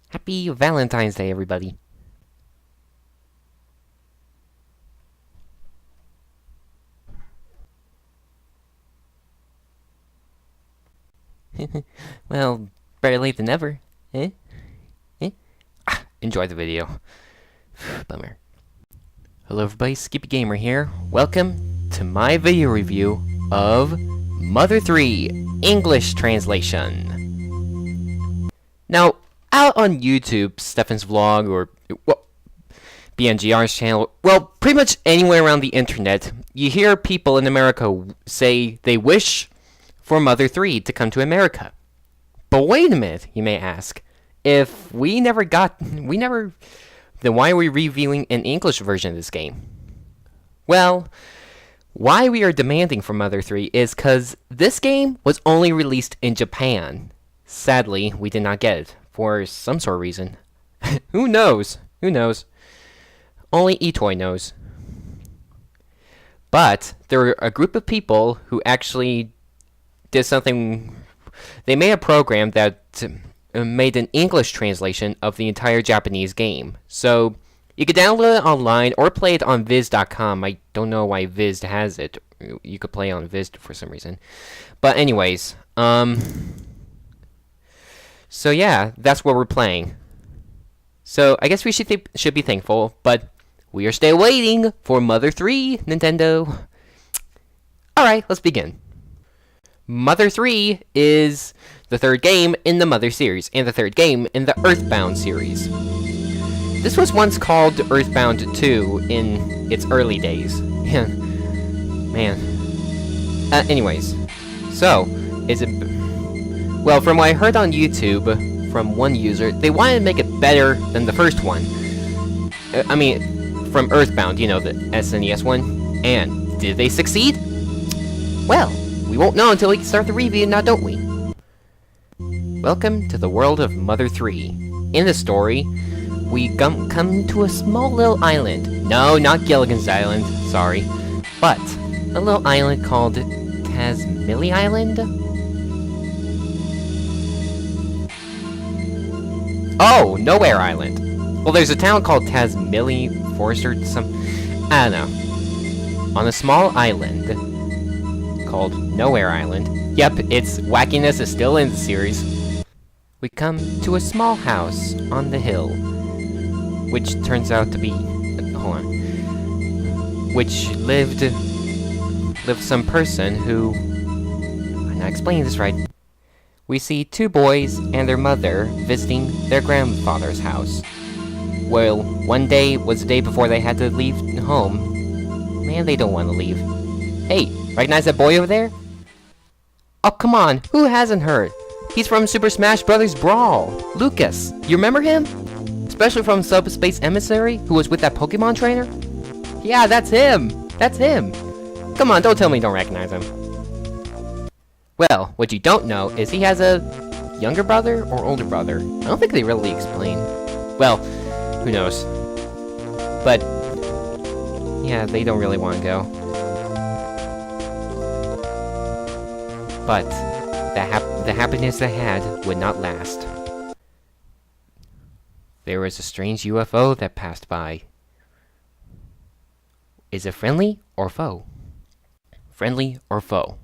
Happy Valentine's Day, everybody. Well, better late than never. Eh? Eh? Enjoy the video. Bummer. Hello everybody, Skippy Gamer here. Welcome to my video review of Mother 3 English Translation. Now, out on YouTube, Stefan's vlog, or BNGR's channel, well, pretty much anywhere around the internet, you hear people in America say they wish for Mother 3 to come to America. But wait a minute, you may ask. If we never, then why are we reviewing an English version of this game? Well, why we are demanding for Mother 3 is because this game was only released in Japan. Sadly, we did not get it, for some sort of reason. Who knows? Who knows? Only eToy knows. But there were a group of people who actually did something. They made a program that made an English translation of the entire Japanese game. So you could download it online or play it on Viz.com. I don't know why Viz has it. You could play on Viz for some reason. But anyways, so yeah, that's what we're playing. So I guess we should be thankful, but we are still waiting for Mother 3, Nintendo. Alright, let's begin. Mother 3 is the third game in the Mother series, and the third game in the Earthbound series. This was once called Earthbound 2 in its early days. Yeah, man. Anyways, so, is it... Well, from what I heard on YouTube, from one user, they wanted to make it better than the first one. I mean, from Earthbound, you know, the SNES one. And, did they succeed? Well, we won't know until we start the review, now don't we? Welcome to the world of Mother 3. In the story, we come to a small little island. No, not Gilligan's Island, sorry. But, a little island called Tasmili Island? Oh, Nowhere Island. Well, there's a town called Tasmili Forest or some... I don't know. On a small island called Nowhere Island. Yep, its wackiness is still in the series. We come to a small house on the hill, which turns out to be... hold on. Which lived some person who... I'm not explaining this right. We see two boys and their mother visiting their grandfather's house. Well, one day was the day before they had to leave home. Man, they don't want to leave. Hey, recognize that boy over there? Oh, come on, who hasn't heard? He's from Super Smash Bros. Brawl! Lucas, you remember him? Especially from Subspace Emissary, who was with that Pokemon trainer? Yeah, that's him! That's him! Come on, don't tell me you don't recognize him. Well, what you don't know is he has a younger brother or older brother. I don't think they really explain. Well, who knows? But, yeah, they don't really want to go. But, the happiness they had would not last. There was a strange UFO that passed by. Is it friendly or foe? Friendly or foe?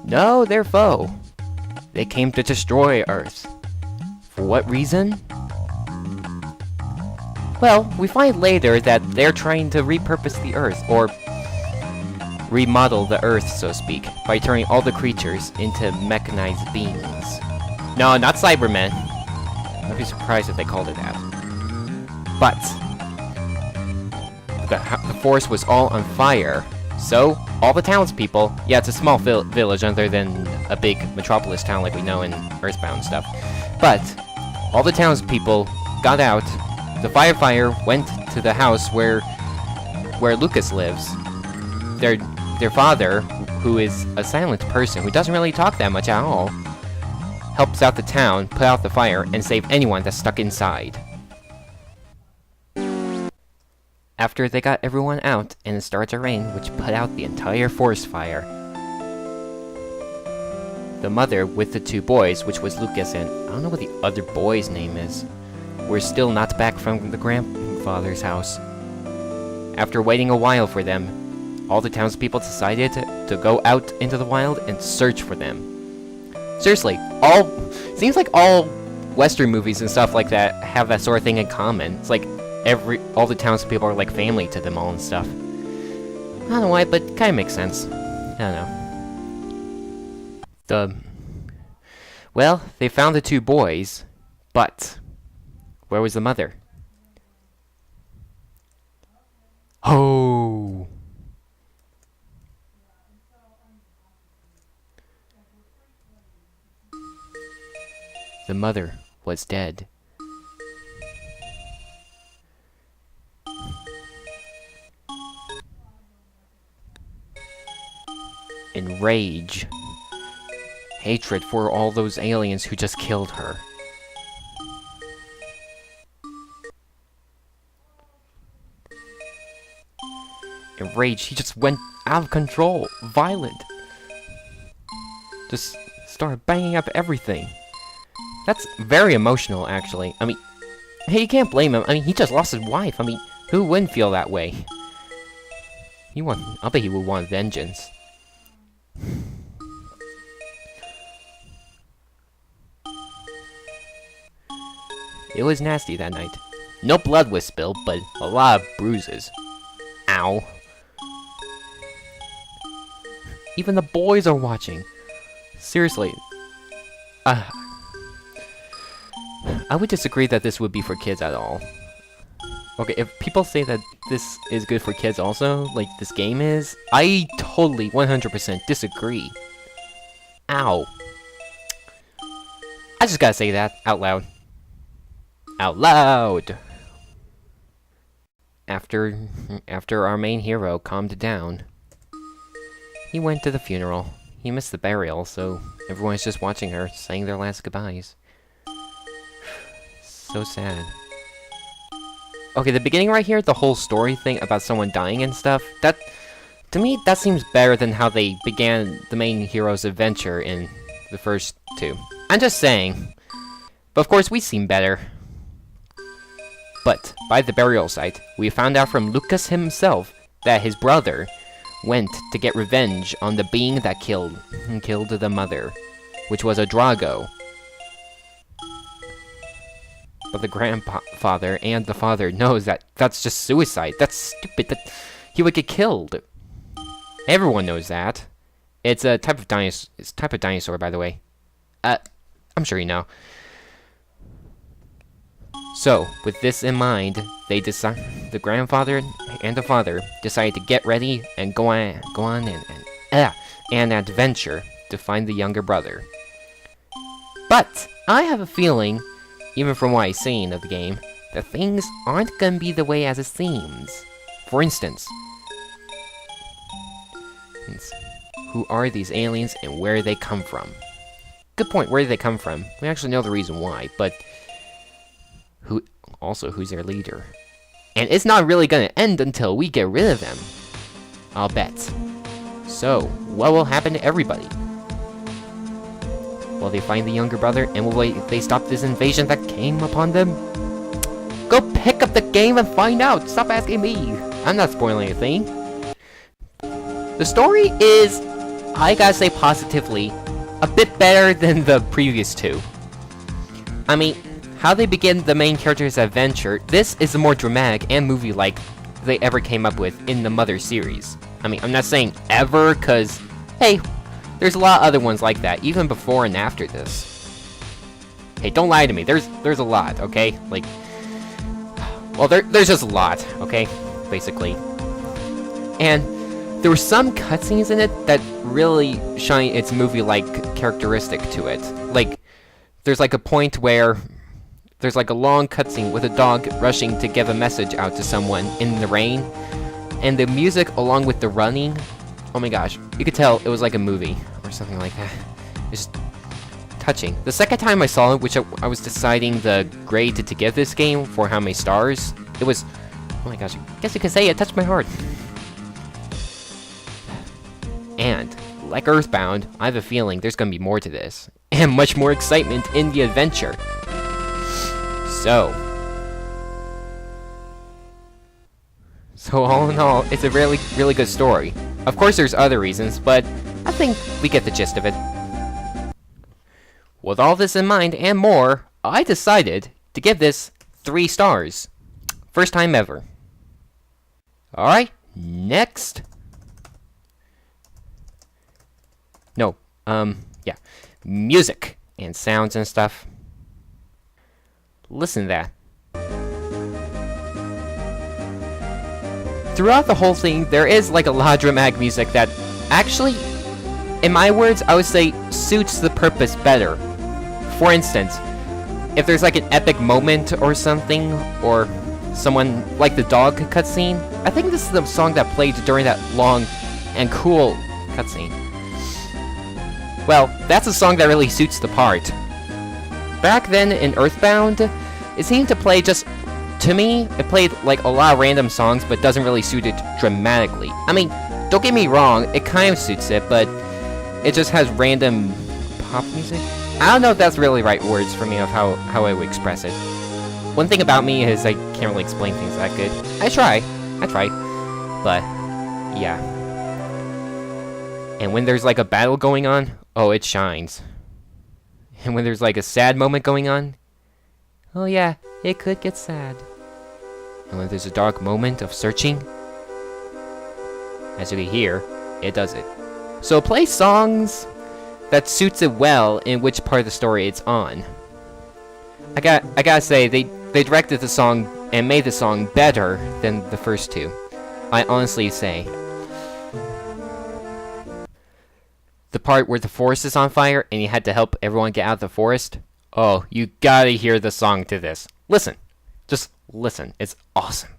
No, they're foe. They came to destroy Earth. For what reason? Well, we find later that they're trying to repurpose the Earth, or remodel the Earth, so to speak, by turning all the creatures into mechanized beings. No, not Cybermen. I'd be surprised if they called it that. But the forest was all on fire, so all the townspeople, yeah, it's a small village other than a big metropolis town like we know in Earthbound stuff, but all the townspeople got out. The firefighter went to the house where Lucas lives. Their father, who is a silent person, who doesn't really talk that much at all, helps out the town, put out the fire, and save anyone that's stuck inside. After they got everyone out, and it started to rain, which put out the entire forest fire. The mother with the 2 boys, which was Lucas and I don't know what the other boy's name is, were still not back from the grandfather's house. After waiting a while for them, all the townspeople decided to go out into the wild and search for them. Seriously, seems like all Western movies and stuff like that have that sort of thing in common. It's like all the townspeople are like family to them all and stuff. I don't know why, but kind of makes sense. I don't know. Well, they found the 2 boys, but where was the mother? Oh! The mother was dead. In rage, hatred for all those aliens who just killed her. In rage, he just went out of control, violent. Just started banging up everything. That's very emotional, actually. I mean, hey, you can't blame him. I mean, he just lost his wife. I mean, who wouldn't feel that way? I'll bet he would want vengeance. It was nasty that night. No blood was spilled, but a lot of bruises. Ow. Even the boys are watching. Seriously. I would disagree that this would be for kids at all. Okay, if people say that this is good for kids also, like this game is, I totally 100% disagree. Ow. I just gotta say that out loud. Out loud! After our main hero calmed down, he went to the funeral. He missed the burial, so everyone's just watching her, saying their last goodbyes. So sad. Okay, the beginning right here, the whole story thing about someone dying and stuff, to me, that seems better than how they began the main hero's adventure in the first 2. I'm just saying. But of course, we seem better. But, by the burial site, we found out from Lucas himself that his brother went to get revenge on the being that killed the mother, which was a Drago. But the grandfather and the father knows that that's just suicide. That's stupid. That he would get killed. Everyone knows that. It's a type of dinosaur. It's a type of dinosaur, by the way. I'm sure you know. So, with this in mind, the grandfather and the father decided to get ready and go on an adventure to find the younger brother. But I have a feeling, even from what I've seen of the game, that things aren't gonna be the way as it seems. For instance, who are these aliens and where they come from? Good point, where do they come from? We actually know the reason why, but who's their leader? And it's not really gonna end until we get rid of them. I'll bet. So, what will happen to everybody? Will they find the younger brother, and will they stop this invasion that came upon them? Go pick up the game and find out! Stop asking me! I'm not spoiling anything. The story is, I gotta say positively, a bit better than the previous 2. I mean, how they begin the main character's adventure, this is the more dramatic and movie-like they ever came up with in the Mother series. I mean, I'm not saying ever, cause, hey, there's a lot of other ones like that, even before and after this. Hey, don't lie to me, there's a lot, okay? Like, well, there's just a lot, okay? Basically. And there were some cutscenes in it that really shine its movie-like characteristic to it. Like, there's like a point where there's like a long cutscene with a dog rushing to give a message out to someone in the rain, and the music along with the running, oh my gosh, you could tell it was like a movie or something like that. It's touching. The second time I saw it, which I was deciding the grade to give this game for how many stars, it was my gosh, I guess you could say it touched my heart. And, like Earthbound, I have a feeling there's gonna be more to this. And much more excitement in the adventure. So all in all, it's a really, really good story. Of course there's other reasons, but I think we get the gist of it. With all this in mind and more, I decided to give this 3 stars. First time ever. Alright, next. No, yeah. Music and sounds and stuff. Listen to that. Throughout the whole thing, there is like a lot of dramatic music that actually, in my words, I would say suits the purpose better. For instance, if there's like an epic moment or something, or someone like the dog cutscene, I think this is the song that played during that long and cool cutscene. Well, that's a song that really suits the part. Back then in Earthbound, it seemed to play just, to me, it played like a lot of random songs, but doesn't really suit it dramatically. I mean, don't get me wrong, it kind of suits it, but it just has random pop music. I don't know if that's really right words for me of how I would express it. One thing about me is I can't really explain things that good. I try, but yeah. And when there's like a battle going on, oh, it shines. And when there's like a sad moment going on, oh yeah, it could get sad. And when there's a dark moment of searching, as you can hear, it does it. So play songs that suits it well in which part of the story it's on. I gotta say, they directed the song and made the song better than the first 2. I honestly say. The part where the forest is on fire and you had to help everyone get out of the forest. Oh, you gotta hear the song to this. Listen. Just listen. It's awesome.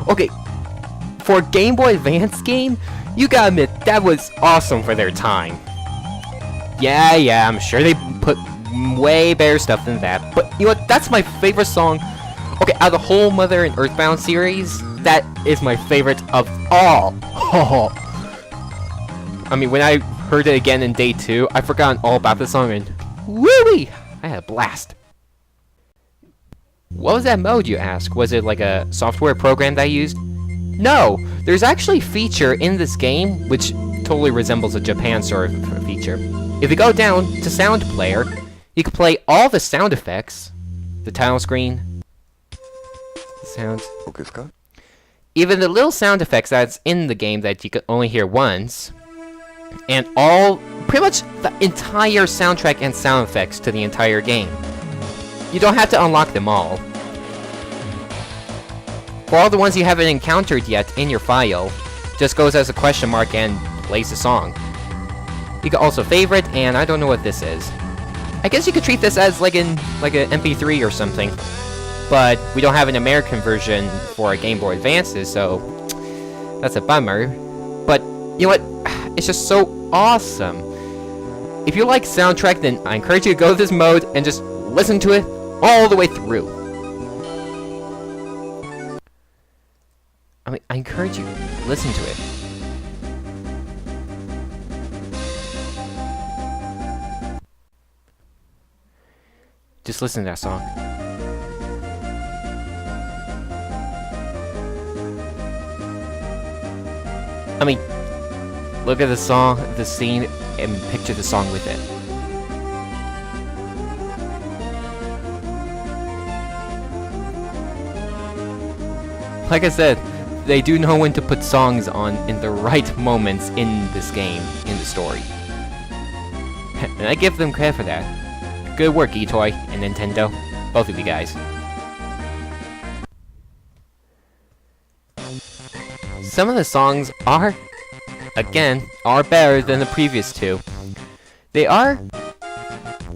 Okay, for a Game Boy Advance game, you gotta admit, that was awesome for their time. Yeah, I'm sure they put way better stuff than that, but you know what, that's my favorite song. Okay, out of the whole Mother and Earthbound series, that is my favorite of all. I mean, when I heard it again in day 2, I forgot all about the song and woo-wee! I had a blast. What was that mode, you ask? Was it like a software program that I used? No! There's actually a feature in this game which totally resembles a Japan sort of feature. If you go down to Sound Player, you can play all the sound effects, the title screen, the sounds, even the little sound effects that's in the game that you can only hear once, and pretty much the entire soundtrack and sound effects to the entire game. You don't have to unlock them all. For all the ones you haven't encountered yet in your file, just goes as a question mark and plays the song. You can also favorite, and I don't know what this is. I guess you could treat this as like an MP3 or something, but we don't have an American version for a Game Boy Advances, so that's a bummer. But you know what? It's just so awesome. If you like soundtrack, then I encourage you to go to this mode and just listen to it all the way through. I mean, I encourage you, listen to it. Just listen to that song. I mean, look at the song, the scene, and picture the song with it. Like I said, they do know when to put songs on in the right moments in this game, in the story. And I give them credit for that. Good work, eToy and Nintendo. Both of you guys. some of the songs are, again, are better than the previous two. They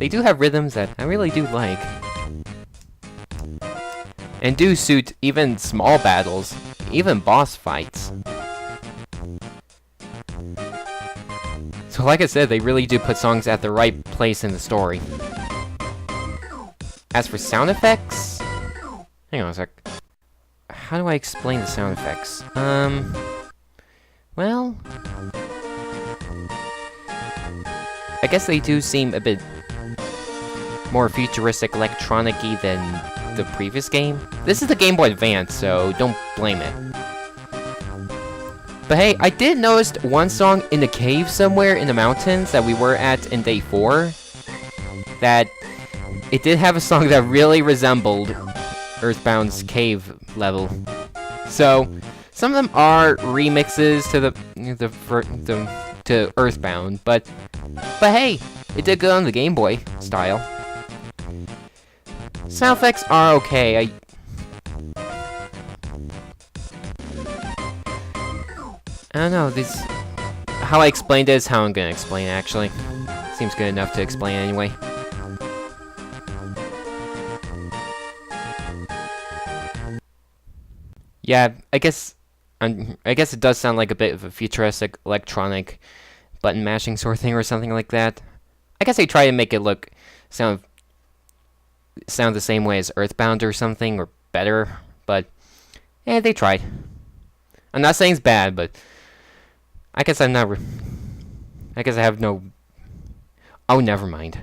do have rhythms that I really do like. And do suit even small battles, even boss fights. So like I said, they really do put songs at the right place in the story. As for sound effects... Hang on a sec. How do I explain the sound effects? Well... I guess they do seem a bit more futuristic, electronic-y than the previous game. This is the Game Boy Advance, so don't blame it. But hey, I did notice one song in the cave somewhere in the mountains that we were at in day 4. That it did have a song that really resembled Earthbound's cave level. So, some of them are remixes to Earthbound, but hey, it did good on the Game Boy style. Sound effects are okay. I don't know, how I explained it is how I'm gonna explain it, actually. Seems good enough to explain anyway. Yeah, I guess it does sound like a bit of a futuristic electronic button mashing sort of thing or something like that. I guess they try to make it sound the same way as Earthbound or something, or better, but they tried. I'm not saying it's bad, but I guess I have no... Oh, never mind.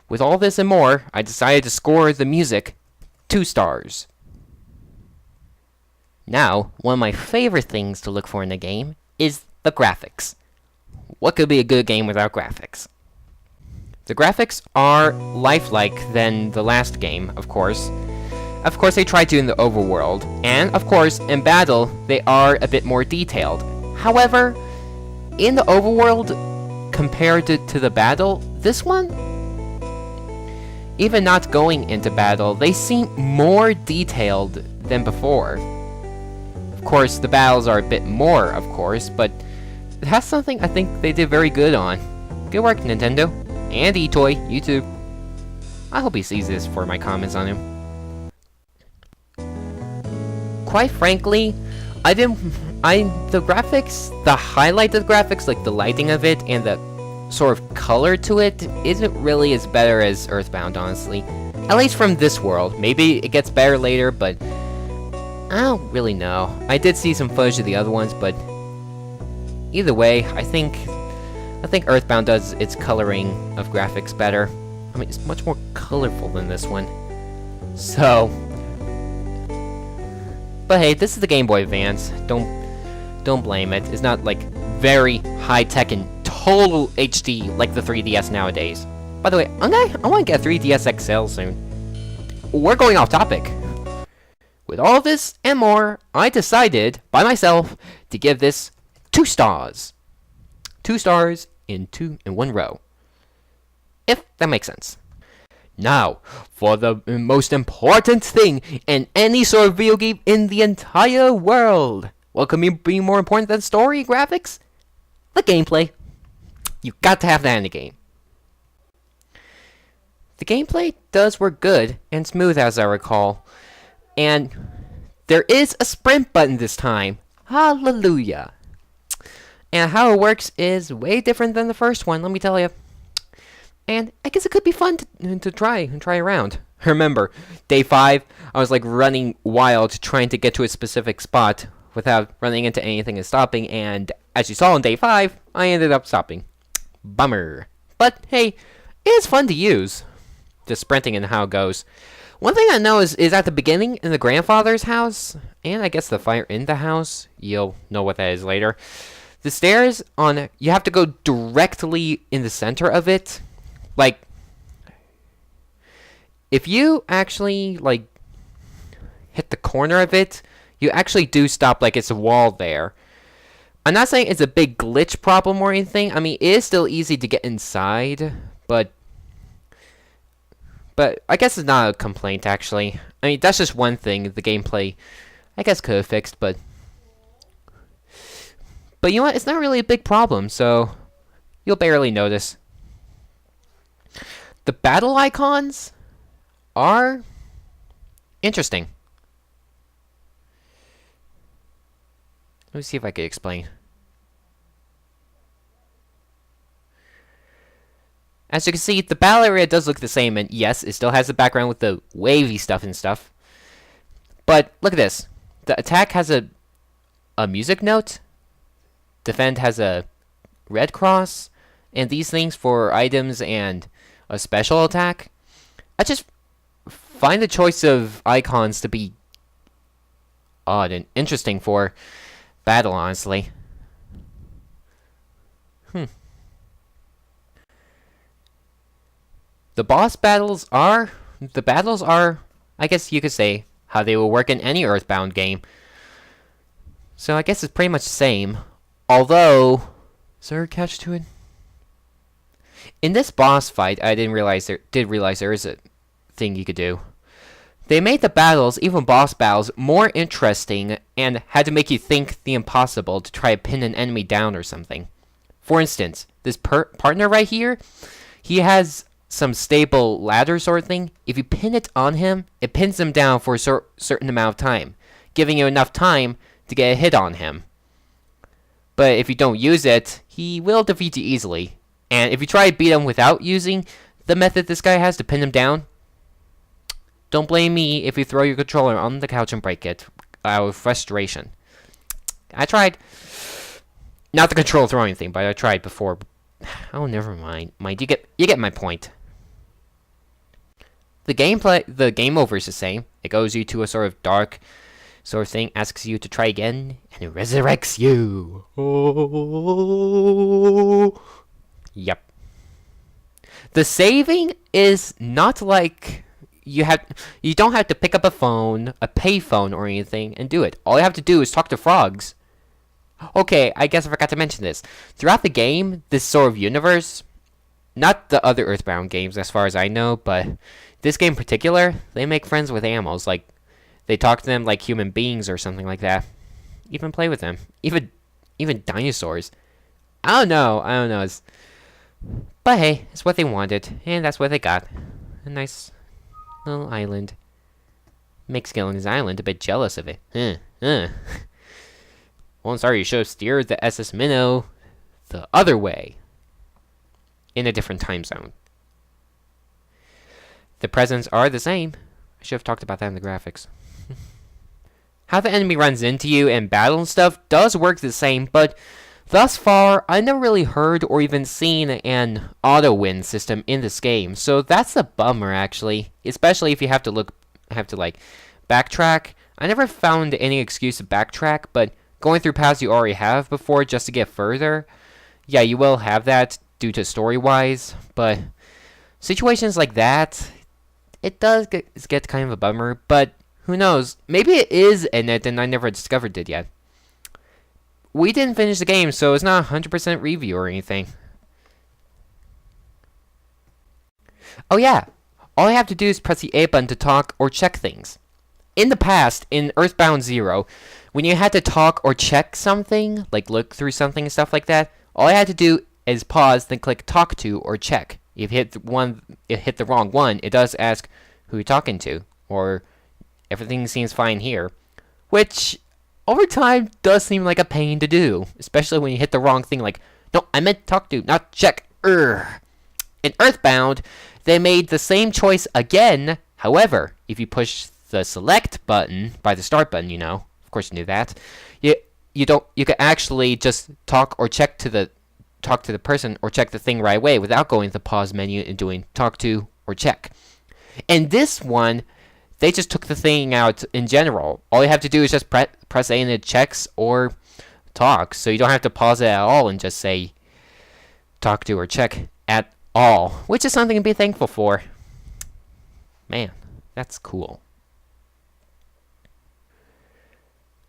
With all this and more, I decided to score the music 2 stars. Now, one of my favorite things to look for in a game is the graphics. What could be a good game without graphics? The graphics are lifelike than the last game, of course. Of course, they tried to in the overworld, and of course, in battle, they are a bit more detailed. However, in the overworld, compared to the battle, this one, even not going into battle, they seem more detailed than before. Of course, the battles are a bit more, of course, but that's something I think they did very good on. Good work, Nintendo. And eToy, you too. I hope he sees this for my comments on him. Quite frankly, the graphics, the highlight of the graphics, like the lighting of it, and the sort of color to it, isn't really as better as Earthbound, honestly. At least from this world. Maybe it gets better later, but I don't really know. I did see some footage of the other ones, but either way, I think Earthbound does its coloring of graphics better. I mean, it's much more colorful than this one. So, but hey, this is the Game Boy Advance. Don't blame it. It's not like very high tech and total HD like the 3DS nowadays. By the way, I want to get a 3DS XL soon. We're going off topic. With all this and more, I decided by myself to give this 2 stars. 2 stars in 1 row. If that makes sense. Now, for the most important thing in any sort of video game in the entire world. What could be more important than story and graphics? The gameplay. You got to have that in the game. The gameplay does work good and smooth as I recall. And there is a sprint button this time. Hallelujah. And how it works is way different than the first one, let me tell you. And I guess it could be fun to try around. Remember, day 5, I was like running wild trying to get to a specific spot without running into anything and stopping. And as you saw on day 5, I ended up stopping. Bummer. But hey, it is fun to use. Just sprinting and how it goes. One thing I know is at the beginning in the grandfather's house, and I guess the fire in the house, you'll know what that is later. The stairs you have to go directly in the center of it. Like, if you actually, like, hit the corner of it, you actually do stop like it's a wall there. I'm not saying it's a big glitch problem or anything. I mean, it is still easy to get inside, but I guess it's not a complaint, actually. I mean, that's just one thing the gameplay, I guess, could have fixed, but But you know what? It's not really a big problem, so you'll barely notice. The battle icons are interesting. Let me see if I can explain. As you can see, the battle area does look the same, and yes, it still has the background with the wavy stuff and stuff. But look at this. The attack has a music note. Defend has a red cross. And these things for items and a special attack. I just find the choice of icons to be odd and interesting for battle, honestly. The battles are, I guess you could say, how they will work in any Earthbound game. So I guess it's pretty much the same. Although, is there a catch to it? In this boss fight, I did realize there is a thing you could do. They made the battles, even boss battles, more interesting and had to make you think the impossible to try to pin an enemy down or something. For instance, this partner right here, he has some stable ladder sort of thing. If you pin it on him, it pins him down for a certain amount of time, giving you enough time to get a hit on him. But if you don't use it, he will defeat you easily. And if you try to beat him without using the method this guy has to pin him down, don't blame me if you throw your controller on the couch and break it out of frustration. I tried. Not the controller throwing thing, but I tried before. Oh, never mind. You get my point. The game over is the same. It goes you to a sort of dark sort of thing, asks you to try again, and it resurrects you. Oh. Yep. The saving is not like you don't have to pick up a phone, a payphone or anything and do it. All you have to do is talk to frogs. Okay, I guess I forgot to mention this. Throughout the game, this sort of universe, not the other Earthbound games as far as I know, but this game in particular, they make friends with animals. Like, they talk to them like human beings or something like that. Even play with them. Even dinosaurs. I don't know. But hey, it's what they wanted, and that's what they got. A nice little island. Makes Gillen's Island a bit jealous of it. Well, I'm sorry, you should have steered the SS Minnow the other way. In a different time zone. The presents are the same. I should have talked about that in the graphics. How the enemy runs into you and battle and stuff does work the same, but thus far, I never really heard or even seen an auto-win system in this game, so that's a bummer, actually. Especially if you have to backtrack. I never found any excuse to backtrack, but going through paths you already have before just to get further, yeah, you will have that due to story-wise, but situations like that, it does get kind of a bummer, but who knows? Maybe it is in it and I never discovered it yet. We didn't finish the game, so it's not a 100% review or anything. Oh yeah, all I have to do is press the A button to talk or check things. In the past, in Earthbound 0, when you had to talk or check something, like look through something and stuff like that, all I had to do is pause, then click talk to or check. If you hit the wrong one, it does ask who you're talking to, or everything seems fine here, which over time does seem like a pain to do, especially when you hit the wrong thing like, no, I meant talk to, not check. In Earthbound, they made the same choice again. However, if you push the select button by the start button, of course you knew that, you can actually just talk or check to the person or check the thing right away without going to the pause menu and doing talk to or check. And this one, they just took the thing out in general. All you have to do is just press A and it checks or talks. So you don't have to pause it at all and just say talk to or check at all. Which is something to be thankful for. Man, that's cool.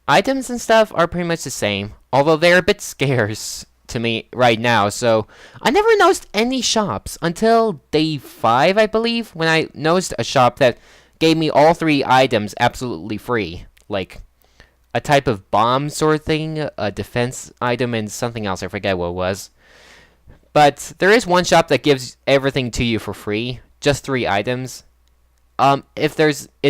Items and stuff are pretty much the same. Although they're a bit scarce to me right now. So I never noticed any shops until day 5, I believe. When I noticed a shop that gave me all 3 items absolutely free. Like a type of bomb sort of thing, a defense item, and something else. I forget what it was. But there is one shop that gives everything to you for free, just 3 items. Is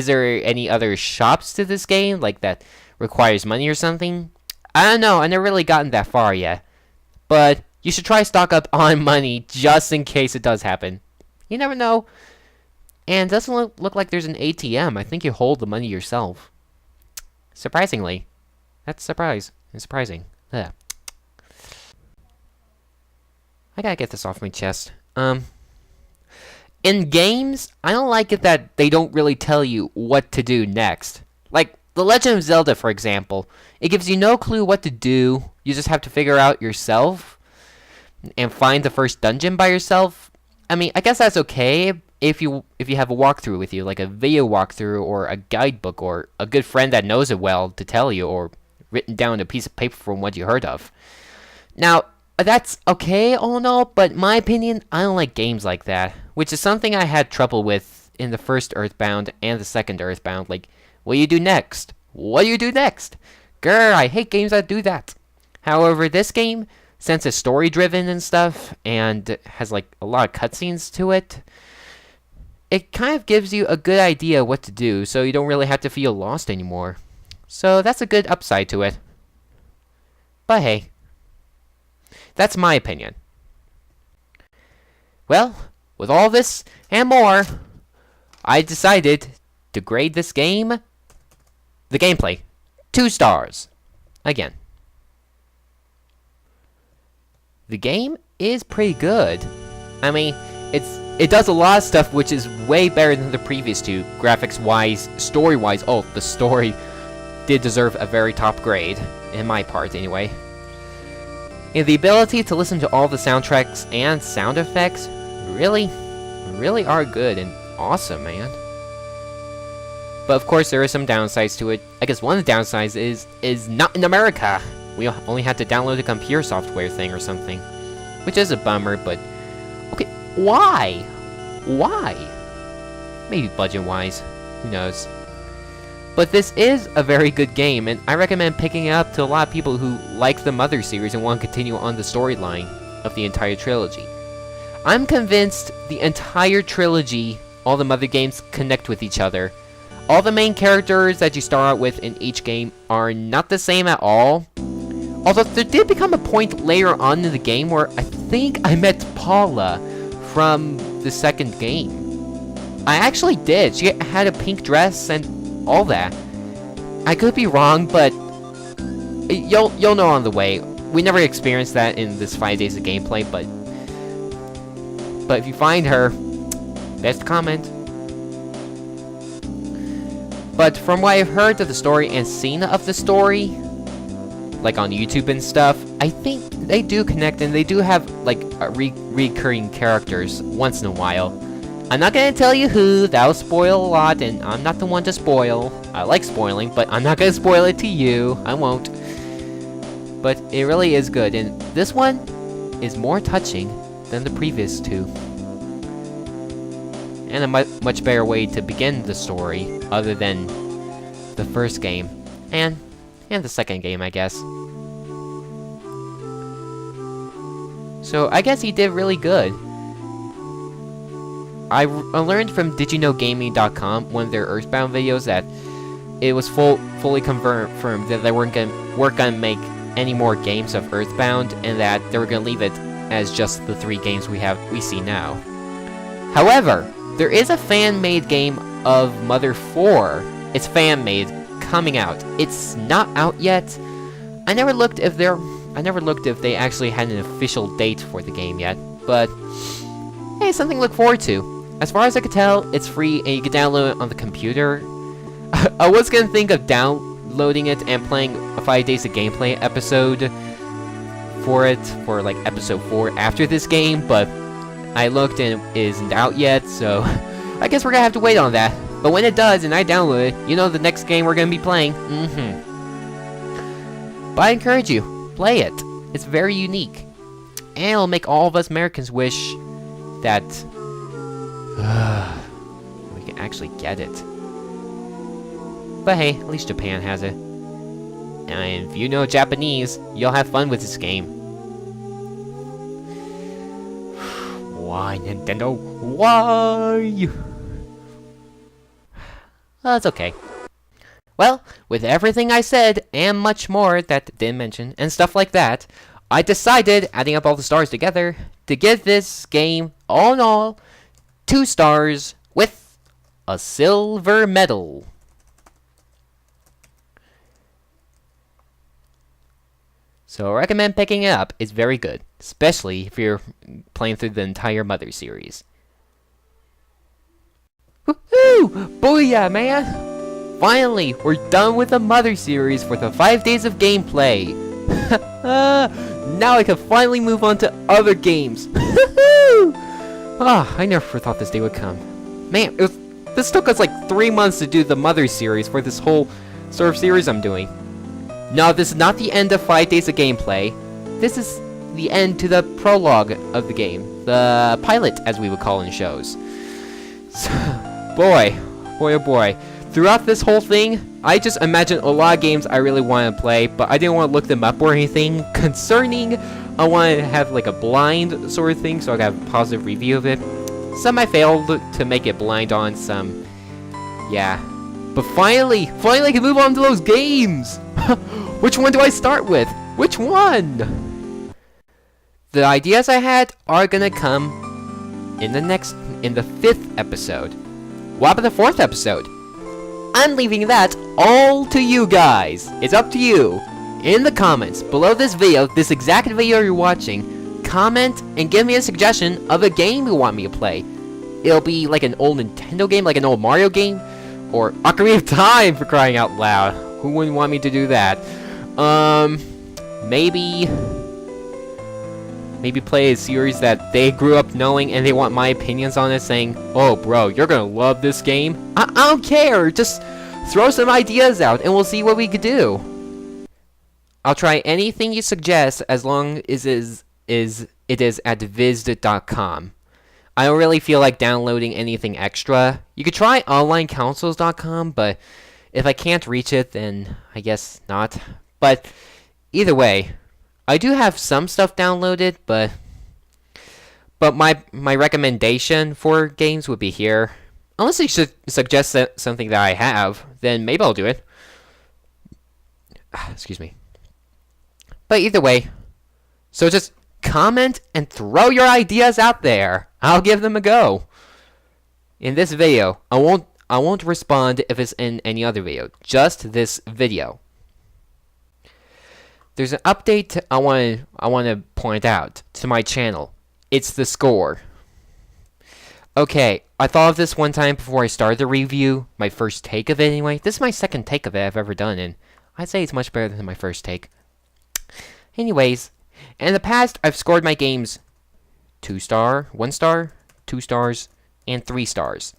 there any other shops to this game, like that requires money or something? I don't know, I never really gotten that far yet. But you should try stock up on money just in case it does happen. You never know. And it doesn't look like there's an ATM. I think you hold the money yourself. Surprisingly. That's surprising. Yeah. I gotta get this off my chest. In games, I don't like it that they don't really tell you what to do next. Like, The Legend of Zelda, for example. It gives you no clue what to do. You just have to figure out yourself and find the first dungeon by yourself. I mean, I guess that's okay if you have a walkthrough with you, like a video walkthrough or a guidebook or a good friend that knows it well to tell you, or written down on a piece of paper from what you heard of. Now, that's okay all in all, but in my opinion, I don't like games like that, which is something I had trouble with in the first Earthbound and the second Earthbound. Like, what do you do next? What do you do next? Grr, I hate games that do that. However, this game, since it's story-driven and stuff, and has like a lot of cutscenes to it, it kind of gives you a good idea what to do, so you don't really have to feel lost anymore. So that's a good upside to it. But hey, that's my opinion. Well, with all this and more, I decided to grade this game, the gameplay, 2 stars. Again. The game is pretty good. I mean, it does a lot of stuff which is way better than the previous 2, graphics-wise, story-wise. Oh, the story did deserve a very top grade, in my part anyway. And the ability to listen to all the soundtracks and sound effects really are good and awesome, man. But of course, there are some downsides to it. I guess one of the downsides is not in America. We only had to download a computer software thing or something, which is a bummer. But okay, why? Maybe budget-wise, who knows? But this is a very good game, and I recommend picking it up to a lot of people who like the Mother series and want to continue on the storyline of the entire trilogy. I'm convinced the entire trilogy, all the Mother games, connect with each other. All the main characters that you start out with in each game are not the same at all. Although there did become a point later on in the game where I think I met Paula from the second game. I actually did. She had a pink dress and all that. I could be wrong, but you'll know on the way. We never experienced that in this 5 days of gameplay, but if you find her, best comment. But from what I've heard of the story and seen of the story, like on YouTube and stuff, I think they do connect and they do have like recurring characters once in a while. I'm not gonna tell you who, that'll spoil a lot, and I'm not the one to spoil. I like spoiling, but I'm not gonna spoil it to you. I won't. But it really is good, and this one is more touching than the previous 2. And a much better way to begin the story, other than the first game, and the second game, I guess. So I guess he did really good. I learned from DidYouKnowGaming.com, one of their Earthbound videos, that it was fully confirmed that they weren't gonna make any more games of Earthbound, and that they were gonna leave it as just the 3 games we see now. However, there is a fan-made game of Mother 4. It's fan-made, coming out. It's not out yet. I never looked if they actually had an official date for the game yet, but hey, something to look forward to. As far as I could tell, it's free and you can download it on the computer. I was gonna think of downloading it and playing a 5 days of gameplay episode for like episode 4 after this game, but I looked and it isn't out yet, so I guess we're gonna have to wait on that. But when it does and I download it, you know the next game we're gonna be playing. But I encourage you, play it. It's very unique. And it'll make all of us Americans wish that we can actually get it. But hey, at least Japan has it. And if you know Japanese, you'll have fun with this game. Why, Nintendo? Why? That's okay. Well, with everything I said, and much more that didn't mention, and stuff like that, I decided, adding up all the stars together, to give this game, all in all, 2 stars with a silver medal. So I recommend picking it up. It's very good, especially if you're playing through the entire Mother series. Woohoo! Booyah, man! Finally, we're done with the Mother series for the 5 days of gameplay. Now I can finally move on to other games. I never thought this day would come. Man, this took us like 3 months to do the Mother series for this whole sort of series I'm doing. No, this is not the end of 5 days of gameplay. This is the end to the prologue of the game. The pilot, as we would call in shows. Boy, oh boy. Throughout this whole thing, I just imagined a lot of games I really want to play, but I didn't want to look them up or anything concerning. I wanted to have like a blind sort of thing so I got a positive review of it. Some I failed to make it blind on, some, yeah. But finally I can move on to those games! Which one do I start with? Which one? The ideas I had are gonna come in the 5th episode. What about the 4th episode? I'm leaving that all to you guys. It's up to you. In the comments below this video, this exact video you're watching, comment and give me a suggestion of a game you want me to play. It'll be like an old Nintendo game, like an old Mario game, or Ocarina of Time, for crying out loud. Who wouldn't want me to do that? Maybe play a series that they grew up knowing and they want my opinions on it, saying, oh bro, you're gonna love this game. I don't care, just throw some ideas out and we'll see what we could do. I'll try anything you suggest as long as it is at viz.com. I don't really feel like downloading anything extra. You could try onlineconsoles.com, but if I can't reach it, then I guess not. But either way, I do have some stuff downloaded, but my recommendation for games would be here. Unless you should suggest something that I have, then maybe I'll do it. Excuse me. But either way, so just comment and throw your ideas out there. I'll give them a go. In this video, I won't respond if it's in any other video. Just this video. There's an update I want to point out to my channel. It's the score. Okay, I thought of this one time before I started the review. My first take of it anyway. This is my second take of it I've ever done, and I'd say it's much better than my first take. Anyways, in the past I've scored my games 2 star, 1 star, 2 stars, and 3 stars.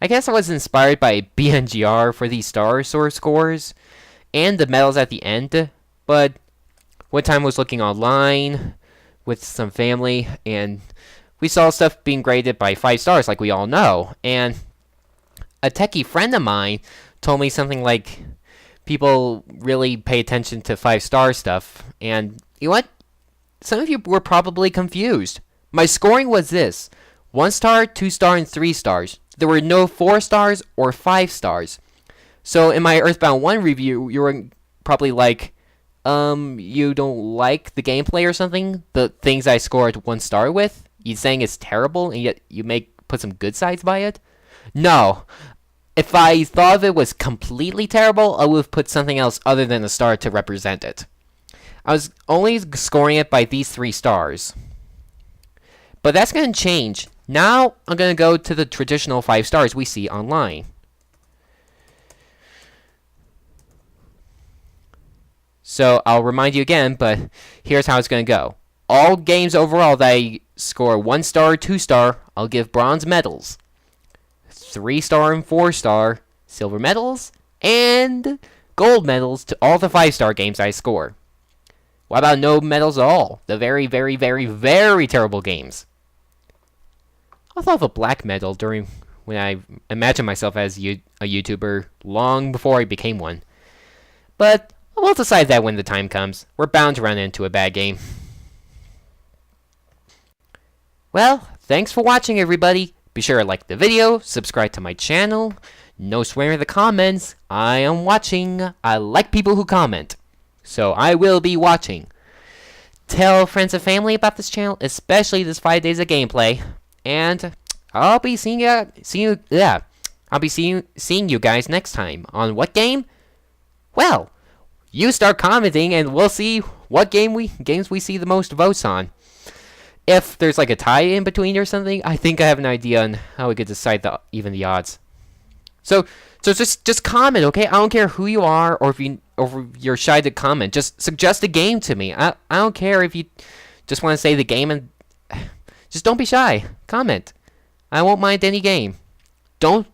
I guess I was inspired by BNGR for these star sort of scores, and the medals at the end, but one time I was looking online with some family, and we saw stuff being graded by 5 stars, like we all know, and a techie friend of mine told me something like, people really pay attention to 5-star stuff, and you know what? Some of you were probably confused. My scoring was this: 1 star, 2 star, and 3 stars. There were no 4 stars or 5 stars. So in my Earthbound 1 review, you were probably like, you don't like the gameplay or something? The things I scored 1 star with? You saying it's terrible, and yet you put some good sides by it? No. If I thought of it was completely terrible, I would have put something else other than a star to represent it. I was only scoring it by these 3 stars. But that's going to change. Now, I'm going to go to the traditional 5 stars we see online. So, I'll remind you again, but here's how it's going to go. All games overall that I score 1 star or 2 star, I'll give bronze medals. 3 star and 4 star, silver medals, and gold medals to all the 5-star games I score. What about no medals at all? The very, very, very, very terrible games. I thought of a black medal during when I imagined myself as a YouTuber long before I became one. But We'll decide that when the time comes. We're bound to run into a bad game. Well, thanks for watching, everybody. Be sure to like the video, subscribe to my channel. No swearing in the comments. I am watching. I like people who comment. So I will be watching. Tell friends and family about this channel, especially this 5 days of gameplay. And I'll be seeing you guys next time. On what game? Well, you start commenting and we'll see what games we see the most votes on. If there's like a tie in between or something, I think I have an idea on how we could decide even the odds. So just comment, okay? I don't care who you are or if you're shy to comment. Just suggest a game to me. I don't care if you just want to say the game and just don't be shy. Comment. I won't mind any game. Don't,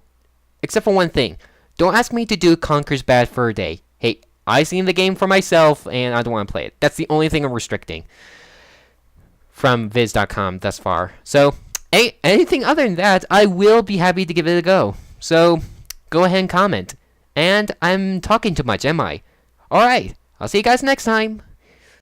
except for one thing. Don't ask me to do Conker's Bad Fur Day. Hey, I've seen the game for myself and I don't want to play it. That's the only thing I'm restricting from viz.com thus far. So, anything other than that, I will be happy to give it a go. So, go ahead and comment. And I'm talking too much, am I? Alright, I'll see you guys next time.